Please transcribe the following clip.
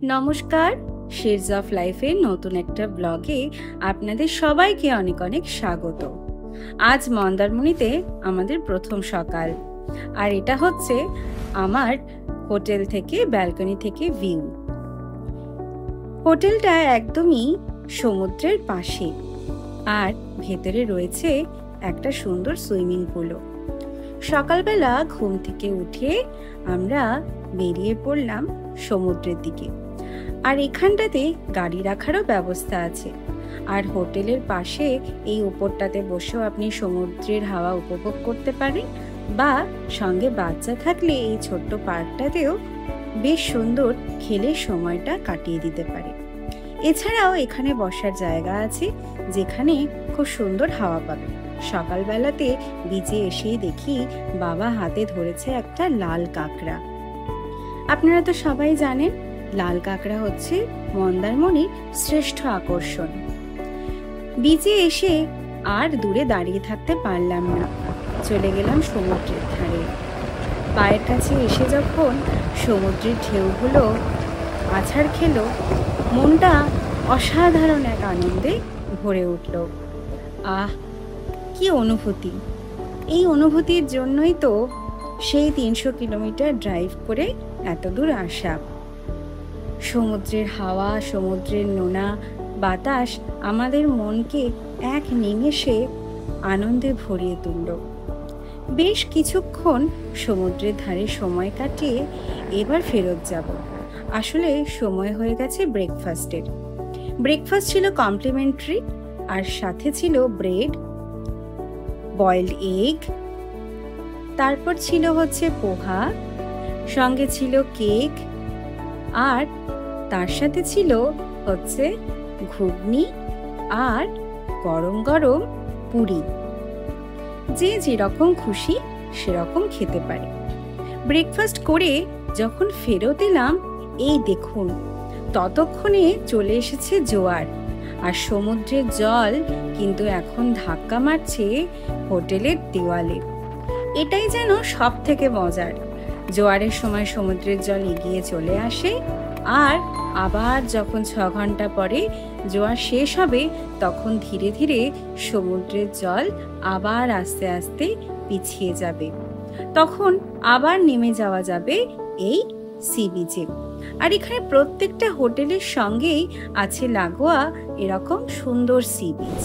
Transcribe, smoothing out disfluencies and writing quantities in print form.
নমস্কার, shades of লাইফের নতুন একটা ব্লগে আপনাদের সবাইকে অনেক অনেক স্বাগত। আজ মন্দারমণিতে আমাদের প্রথম সকাল, আর এটা হচ্ছে আমার হোটেল থেকে ব্যালকনি থেকে ভিউ। হোটেলটা একদমই সমুদ্রের পাশে, আর ভেতরে রয়েছে একটা সুন্দর সুইমিং পুলও। সকালবেলা ঘুম থেকে উঠে আমরা বেরিয়ে পড়লাম সমুদ্রের দিকে। আর এখানটাতে গাড়ি রাখারও ব্যবস্থা আছে, আর হোটেলের পাশে এই উপরটাতে বসেও আপনি সমুদ্রের হাওয়া উপভোগ করতে পারেন, বা সঙ্গে বাচ্চা থাকলে এই ছোট্ট পার্কটাতেও বেশ সুন্দর খেলে সময়টা কাটিয়ে দিতে পারে। এছাড়াও এখানে বসার জায়গা আছে, যেখানে খুব সুন্দর হাওয়া পাবে। সকালবেলাতে বিচে এসেই দেখি বাবা হাতে ধরেছে একটা লাল কাঁকড়া। আপনারা তো সবাই জানেন, লাল কাঁকড়া হচ্ছে মন্দারমণির শ্রেষ্ঠ আকর্ষণ। বিচে এসে আর দূরে দাঁড়িয়ে থাকতে পারলাম না, চলে গেলাম সমুদ্রের ধারে। পায়ের কাছে এসে যখন সমুদ্রের ঢেউগুলো আছাড় খেলো, মনটা অসাধারণ এক আনন্দে ভরে উঠল। আহ, কি অনুভূতি! এই অনুভূতির জন্যই তো সেই 300 কিলোমিটার ড্রাইভ করে এত দূর আসা। সমুদ্রের হাওয়া, সমুদ্রের নোনা বাতাস আমাদের মনকে এক নিমেষে আনন্দে ভরিয়ে তুলল। বেশ কিছুক্ষণ সমুদ্রের ধারে সময় কাটিয়ে এবার ফেরত যাব। আসলে সময় হয়ে গেছে ব্রেকফাস্টের। ব্রেকফাস্ট ছিল কমপ্লিমেন্টারি, আর সাথে ছিল ব্রেড, বয়েলড এগ, তারপর ছিল হচ্ছে পোহা, সঙ্গে ছিল কেক, আর তার সাথে ছিল হচ্ছে ঘুগনি আর গরম গরম পুরি। যে যেরকম খুশি সেরকম খেতে পারে। ব্রেকফাস্ট করে যখন ফেরত এলাম, এই দেখুন ততক্ষণে চলে এসেছে জোয়ার, আর সমুদ্রের জল কিন্তু এখন ধাক্কা মারছে হোটেলের দেওয়ালে। এটাই যেন সব থেকে মজার। জোয়ারের সময় সমুদ্রের জল এগিয়ে চলে আসে, আর আবার যখন 6 ঘন্টা পরে জোয়ার শেষ হবে, তখন ধীরে ধীরে সমুদ্রের জল আবার আস্তে আস্তে পিছিয়ে যাবে। তখন আবার নেমে যাওয়া যাবে এই সি বিচে। আর এখানে প্রত্যেকটা হোটেলের সঙ্গেই আছে লাগোয়া এরকম সুন্দর সি বিচ।